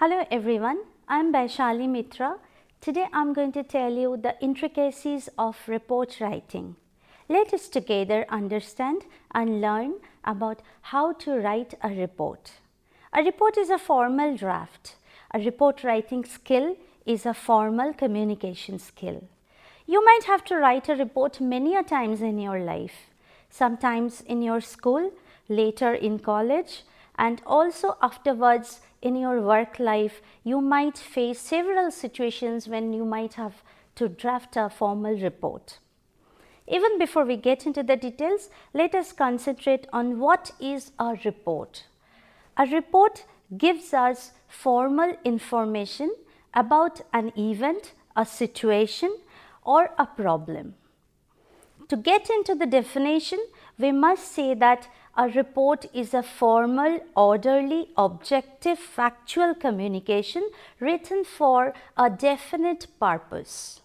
Hello everyone, I am Vidya-mitra. Today I am going to tell you the intricacies of report writing. Let us together understand and learn about how to write a report. A report is a formal draft. A report writing skill is a formal communication skill. You might have to write a report many a times in your life, sometimes in your school, later in college, and also afterwards in your work life. You might face several situations when you might have to draft a formal report. Even before we get into the details, let us concentrate on what is a report. A report gives us formal information about an event, a situation, or a problem. To get into the definition, we must say that a report is a formal, orderly, objective, factual communication written for a definite purpose.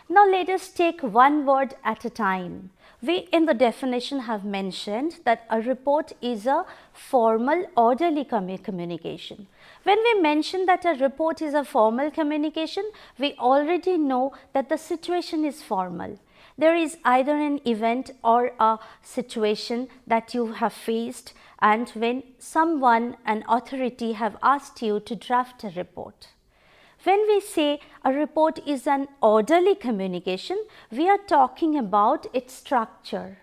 Now let us take one word at a time. We in the definition have mentioned that a report is a formal, orderly communication. When we mention that a report is a formal communication, we already know that the situation is formal. There is either an event or a situation that you have faced, and when someone, an authority, have asked you to draft a report. When we say a report is an orderly communication, we are talking about its structure.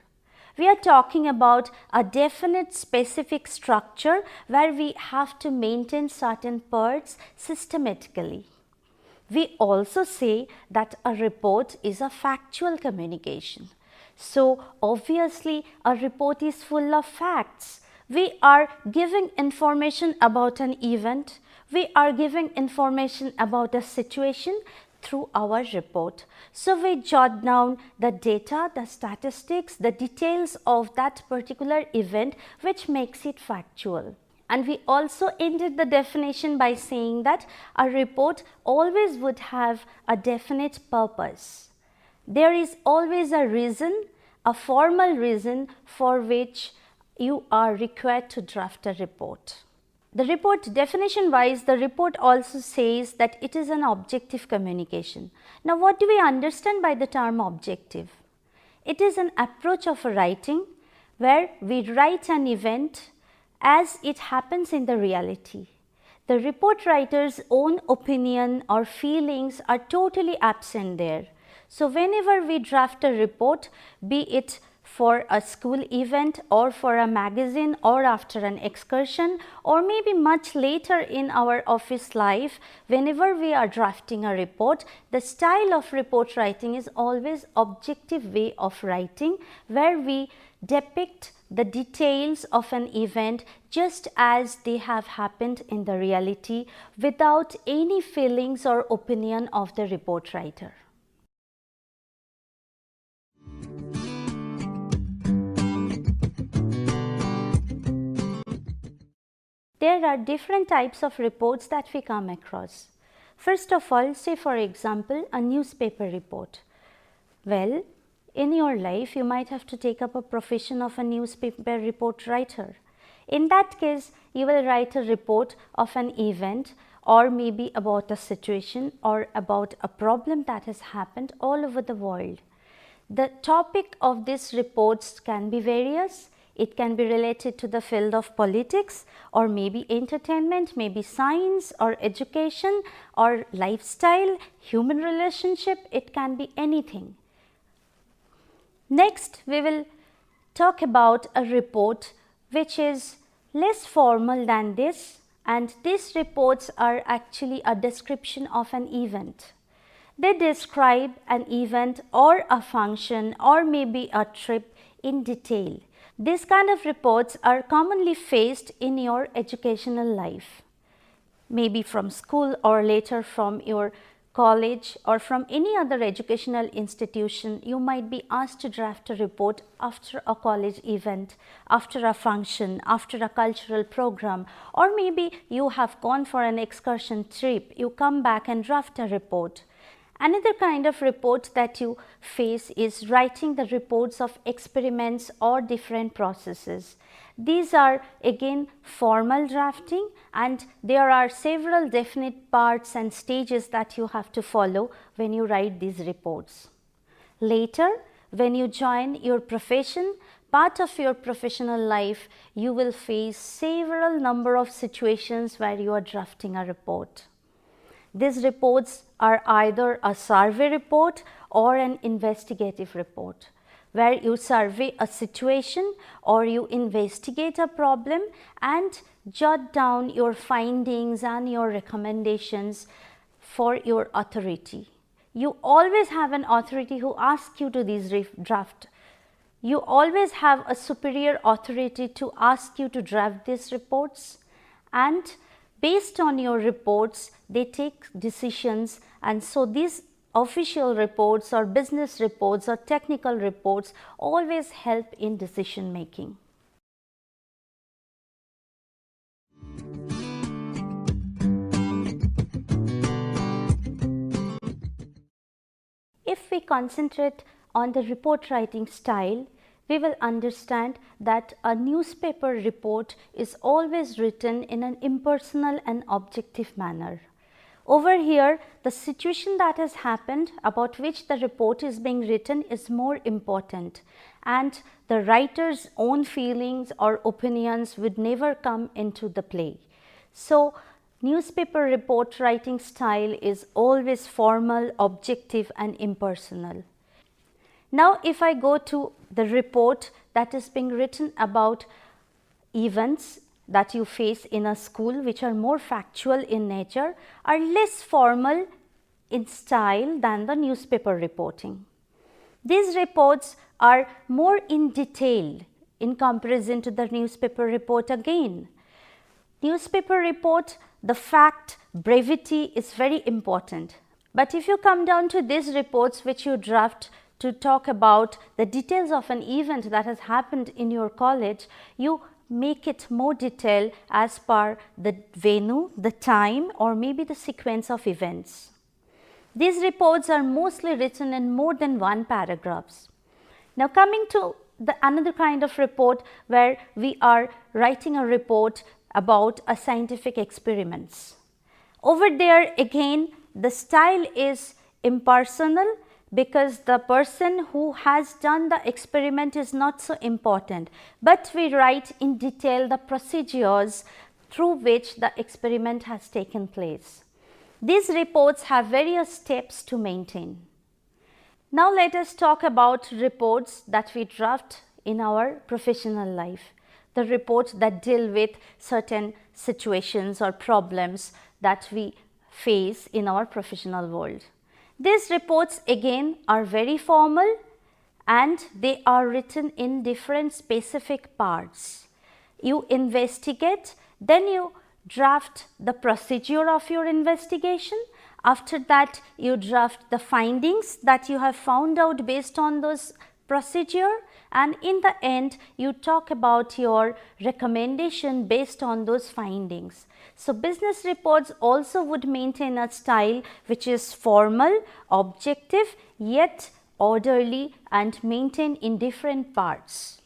We are talking about a definite specific structure where we have to maintain certain parts systematically. We also say that a report is a factual communication. So obviously a report is full of facts. We are giving information about an event. We are giving information about a situation through our report. So we jot down the data, the statistics, the details of that particular event, which makes it factual. And we also ended the definition by saying that a report always would have a definite purpose. There is always a reason, a formal reason for which you are required to draft a report. The report, definition wise, the report also says that it is an objective communication. Now what do we understand by the term objective? It is an approach of writing where we write an event as it happens in the reality. The report writer's own opinion or feelings are totally absent there. So whenever we draft a report, be it for a school event or for a magazine or after an excursion or maybe much later in our office life, whenever we are drafting a report, the style of report writing is always objective way of writing where we depict the details of an event just as they have happened in the reality without any feelings or opinion of the report writer. There are different types of reports that we come across. First of all, say for example, a newspaper report. Well, in your life, you might have to take up a profession of a newspaper report writer. In that case, you will write a report of an event or maybe about a situation or about a problem that has happened all over the world. The topic of these reports can be various. It can be related to the field of politics or maybe entertainment, maybe science or education or lifestyle, human relationship, it can be anything. Next, we will talk about a report which is less formal than this, and these reports are actually a description of an event. They describe an event or a function or maybe a trip in detail. These kind of reports are commonly faced in your educational life, maybe from school or later from your college or from any other educational institution. You might be asked to draft a report after a college event, after a function, after a cultural program, or maybe you have gone for an excursion trip, you come back and draft a report. Another kind of report that you face is writing the reports of experiments or different processes. These are again formal drafting, and there are several definite parts and stages that you have to follow when you write these reports. Later, when you join your profession, part of your professional life, you will face several number of situations where you are drafting a report. These reports are either a survey report or an investigative report, where you survey a situation or you investigate a problem and jot down your findings and your recommendations for your authority. You always have an authority who asks you to these draft. You always have a superior authority to ask you to draft these reports, and based on your reports, they take decisions, and so these official reports or business reports or technical reports always help in decision making. If we concentrate on the report writing style, we will understand that a newspaper report is always written in an impersonal and objective manner. Over here, the situation that has happened about which the report is being written is more important, and the writer's own feelings or opinions would never come into the play. So, newspaper report writing style is always formal, objective and impersonal. Now, if I go to the report that is being written about events that you face in a school, which are more factual in nature, are less formal in style than the newspaper reporting. These reports are more in detail in comparison to the newspaper report again. Newspaper report, the fact, brevity is very important. But if you come down to these reports which you draft to talk about the details of an event that has happened in your college, you make it more detailed as per the venue, the time, or maybe the sequence of events. These reports are mostly written in more than one paragraphs. Now, coming to another kind of report where we are writing a report about a scientific experiments. Over there again, the style is impersonal because the person who has done the experiment is not so important, but we write in detail the procedures through which the experiment has taken place. These reports have various steps to maintain. Now, let us talk about reports that we draft in our professional life, the reports that deal with certain situations or problems that we face in our professional world. These reports again are very formal and they are written in different specific parts. You investigate, then you draft the procedure of your investigation. After that, you draft the findings that you have found out based on those procedure, and in the end you talk about your recommendation based on those findings. So, business reports also would maintain a style which is formal, objective, yet orderly and maintained in different parts.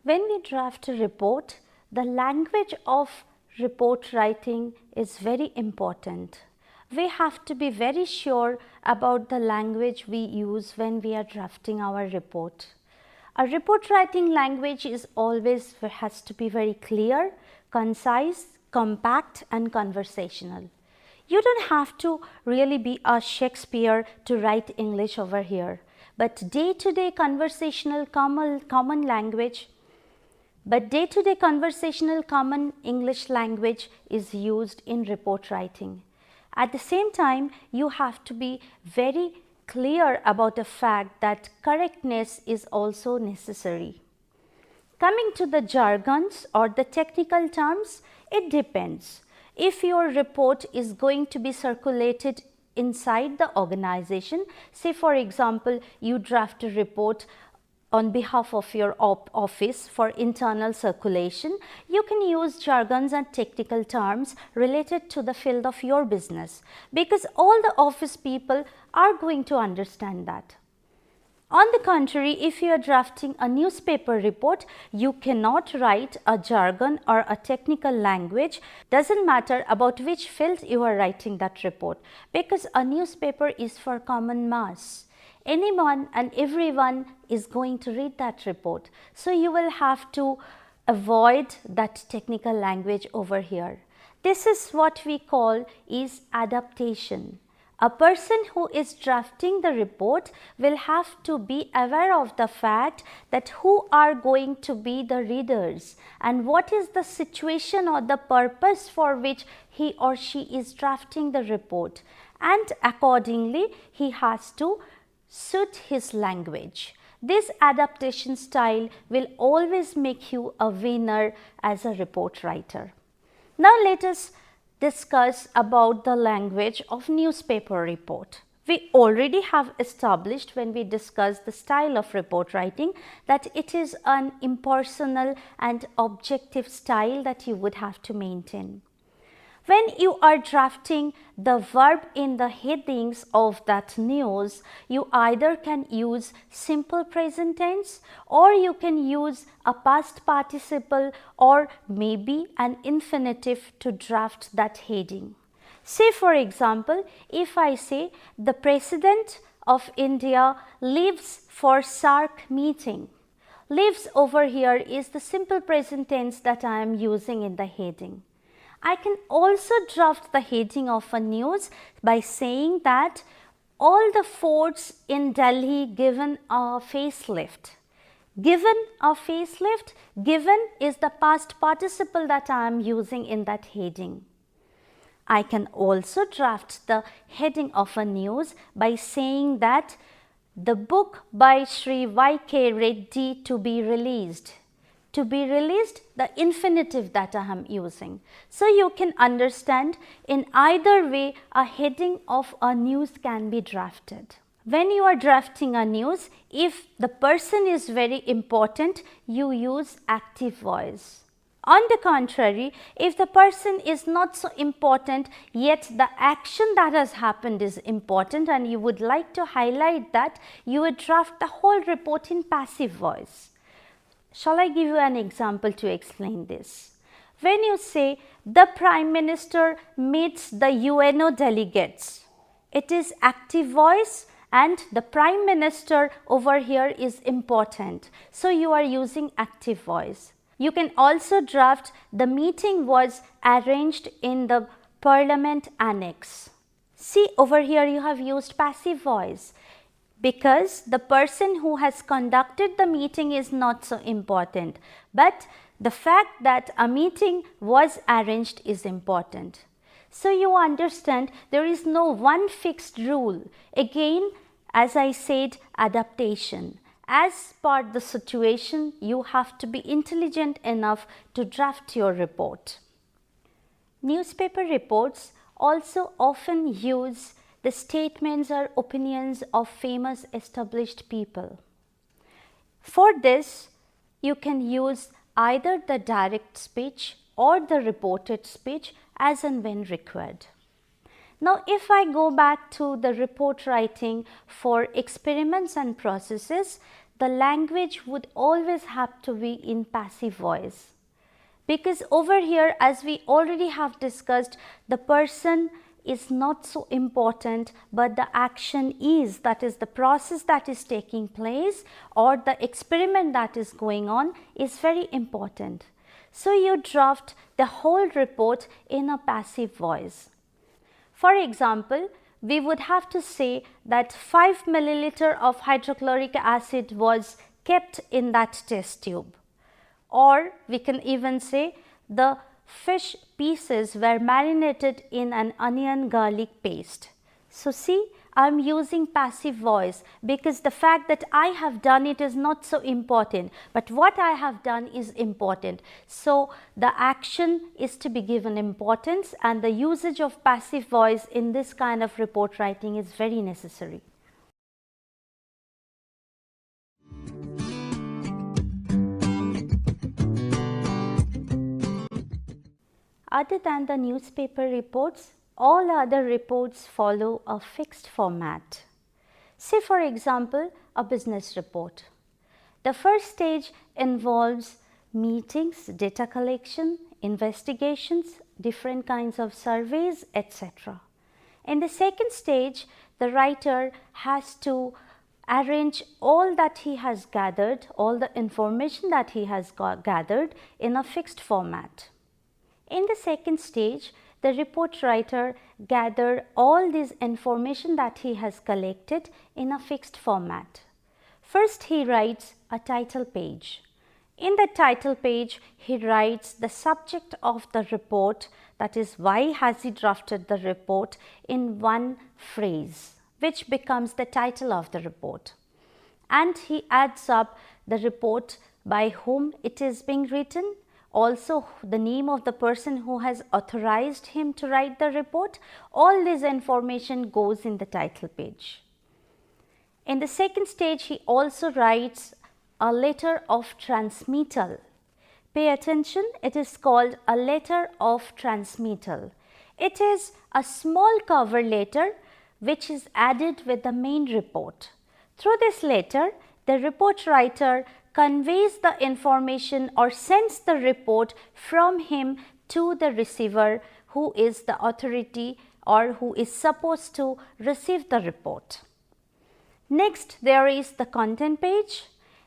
When we draft a report, the language of report writing is very important. We have to be very sure about the language we use when we are drafting our report. A report writing language is always has to be very clear, concise, compact and conversational. You don't have to really be a Shakespeare to write English over here, but day-to-day conversational common language common English language is used in report writing. At the same time, you have to be very clear about the fact that correctness is also necessary. Coming to the jargons or the technical terms, it depends. If your report is going to be circulated inside the organization, say for example, you draft a report on behalf of your office for internal circulation, you can use jargons and technical terms related to the field of your business, because all the office people are going to understand that. On the contrary, if you are drafting a newspaper report, you cannot write a jargon or a technical language. Doesn't matter about which field you are writing that report, because a newspaper is for common mass. Anyone and everyone is going to read that report. So you will have to avoid that technical language over here. This is what we call is adaptation. A person who is drafting the report will have to be aware of the fact that who are going to be the readers and what is the situation or the purpose for which he or she is drafting the report, and accordingly he has to suit his language. This adaptation style will always make you a winner as a report writer. Now let us discuss about the language of newspaper report. We already have established when we discussed the style of report writing that it is an impersonal and objective style that you would have to maintain. When you are drafting the verb in the headings of that news, you either can use simple present tense or you can use a past participle or maybe an infinitive to draft that heading. Say for example, if I say the President of India leaves for SAARC meeting. Leaves over here is the simple present tense that I am using in the heading. I can also draft the heading of a news by saying that all the forts in Delhi given a facelift. Given a facelift, given is the past participle that I am using in that heading. I can also draft the heading of a news by saying that the book by Sri Y.K. Reddy to be released. To be released, the infinitive that I am using. So you can understand in either way a heading of a news can be drafted. When you are drafting a news, if the person is very important, you use active voice. On the contrary, if the person is not so important, yet the action that has happened is important and you would like to highlight that, you would draft the whole report in passive voice. Shall I give you an example to explain this? When you say the Prime Minister meets the UNO delegates, it is active voice and the Prime Minister over here is important. So you are using active voice. You can also draft the meeting was arranged in the Parliament Annex. See over here you have used passive voice, because the person who has conducted the meeting is not so important, but the fact that a meeting was arranged is important. So you understand there is no one fixed rule. Again, as I said, adaptation. As per the situation, you have to be intelligent enough to draft your report. Newspaper reports also often use the statements or opinions of famous established people. For this, you can use either the direct speech or the reported speech as and when required. Now, if I go back to the report writing for experiments and processes, the language would always have to be in passive voice. Because over here, as we already have discussed, the person is not so important, but the action is, that is the process that is taking place or the experiment that is going on is very important. So you draft the whole report in a passive voice. For example, we would have to say that 5 milliliter of hydrochloric acid was kept in that test tube, or we can even say the fish pieces were marinated in an onion garlic paste. So see, I am using passive voice because the fact that I have done it is not so important, but what I have done is important. So the action is to be given importance, and the usage of passive voice in this kind of report writing is very necessary. other than the newspaper reports, all other reports follow a fixed format. Say for example, a business report. The first stage involves meetings, data collection, investigations, different kinds of surveys, etc. In the second stage, the writer has to arrange all that he has gathered, all the information that he has gathered in a fixed format. In the second stage, the report writer gathers all this information that he has collected in a fixed format. First, he writes a title page. In the title page, he writes the subject of the report, that is, why has he drafted the report, in one phrase, which becomes the title of the report. And he adds up the report, by whom it is being written, also the name of the person who has authorized him to write the report. All this information goes in the title page. In the second stage, he also writes a letter of transmittal. Pay attention, it is called a letter of transmittal. It is a small cover letter which is added with the main report. Through this letter, the report writer conveys the information or sends the report from him to the receiver, who is the authority or who is supposed to receive the report. Next, there is the content page.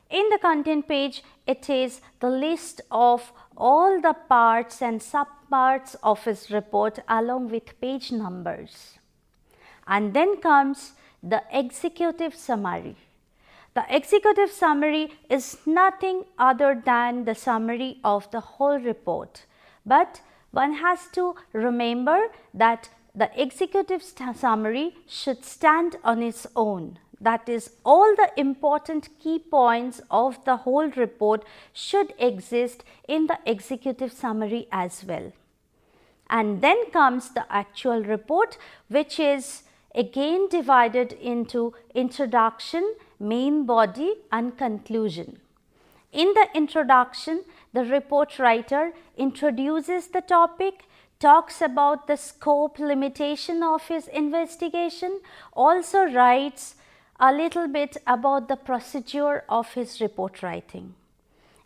In the content page, it is the list of all the parts and subparts of his report along with page numbers. And then comes the executive summary. The executive summary is nothing other than the summary of the whole report. But one has to remember that the executive summary should stand on its own. That is, all the important key points of the whole report should exist in the executive summary as well. And then comes the actual report, which is again divided into introduction, main body and conclusion. In the introduction, the report writer introduces the topic, talks about the scope limitation of his investigation, also writes a little bit about the procedure of his report writing.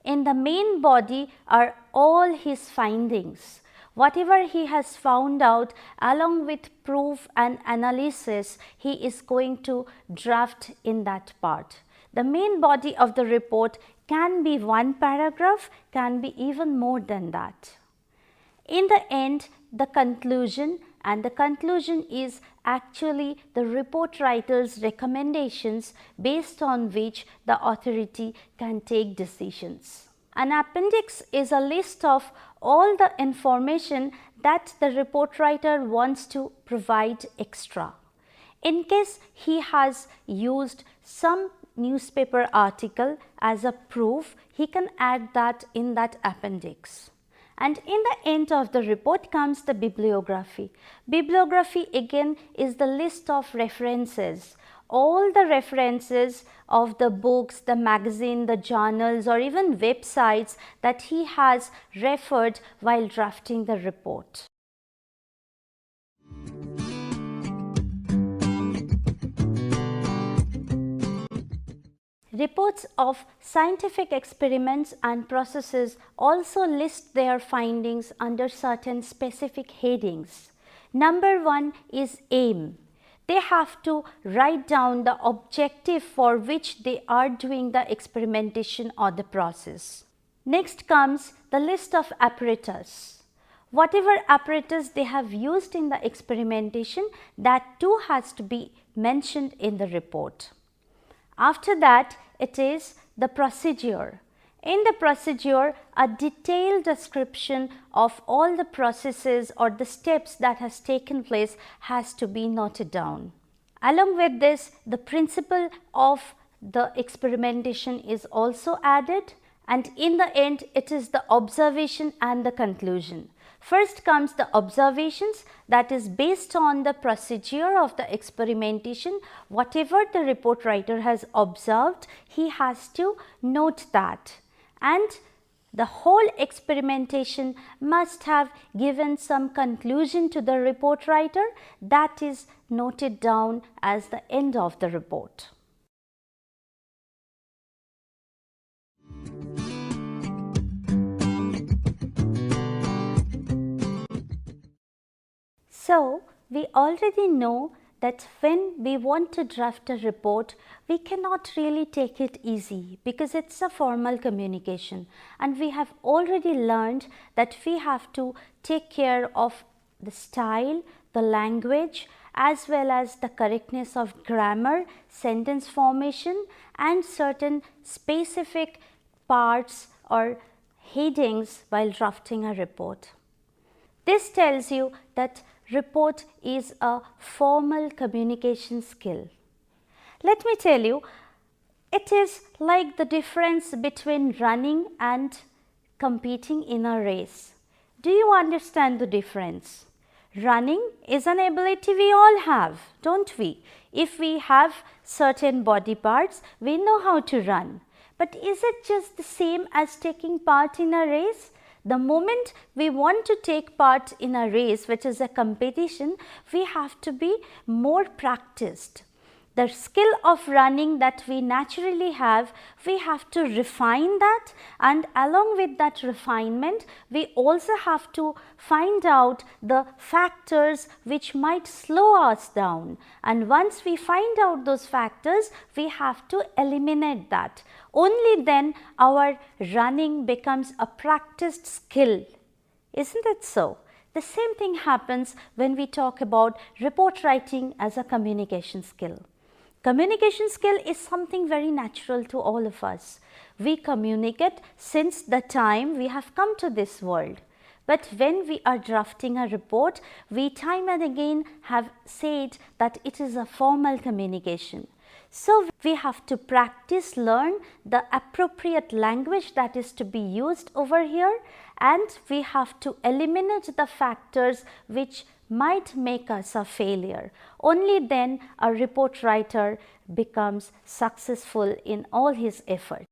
In the main body are all his findings. Whatever he has found out, along with proof and analysis, he is going to draft in that part. The main body of the report can be one paragraph, can be even more than that. In the end, the conclusion, and the conclusion is actually the report writer's recommendations based on which the authority can take decisions. An appendix is a list of all the information that the report writer wants to provide extra. In case he has used some newspaper article as a proof, he can add that in that appendix. And in the end of the report comes the bibliography. Bibliography again is the list of references. All the references of the books, the magazine, the journals or even websites that he has referred while drafting the report. Reports of scientific experiments and processes also list their findings under certain specific headings. Number 1 is aim. They have to write down the objective for which they are doing the experimentation or the process. Next comes the list of apparatus. Whatever apparatus they have used in the experimentation, that too has to be mentioned in the report. After that, it is the procedure. In the procedure, a detailed description of all the processes or the steps that has taken place has to be noted down. Along with this, the principle of the experimentation is also added, and in the end, it is the observation and the conclusion. First comes the observations, that is based on the procedure of the experimentation. Whatever the report writer has observed, he has to note that. And The whole experimentation must have given some conclusion to the report writer that is noted down as the end of the report. So, we already know that when we want to draft a report, we cannot really take it easy because it's a formal communication, and we have already learned that we have to take care of the style, the language, as well as the correctness of grammar, sentence formation, and certain specific parts or headings while drafting a report. This tells you that report is a formal communication skill. Let me tell you, it is like the difference between running and competing in a race. Do you understand the difference? Running is an ability we all have, don't we? If we have certain body parts, we know how to run. But is it just the same as taking part in a race? The moment we want to take part in a race, which is a competition, we have to be more practiced. The skill of running that we naturally have, we have to refine that, and along with that refinement, we also have to find out the factors which might slow us down. And once we find out those factors, we have to eliminate that. Only then our running becomes a practiced skill. Isn't it so? The same thing happens when we talk about report writing as a communication skill. Communication skill is something very natural to all of us. We communicate since the time we have come to this world. But when we are drafting a report, we time and again have said that it is a formal communication. So we have to practice, learn the appropriate language that is to be used over here, and we have to eliminate the factors which might make us a failure. Only then a report writer becomes successful in all his efforts.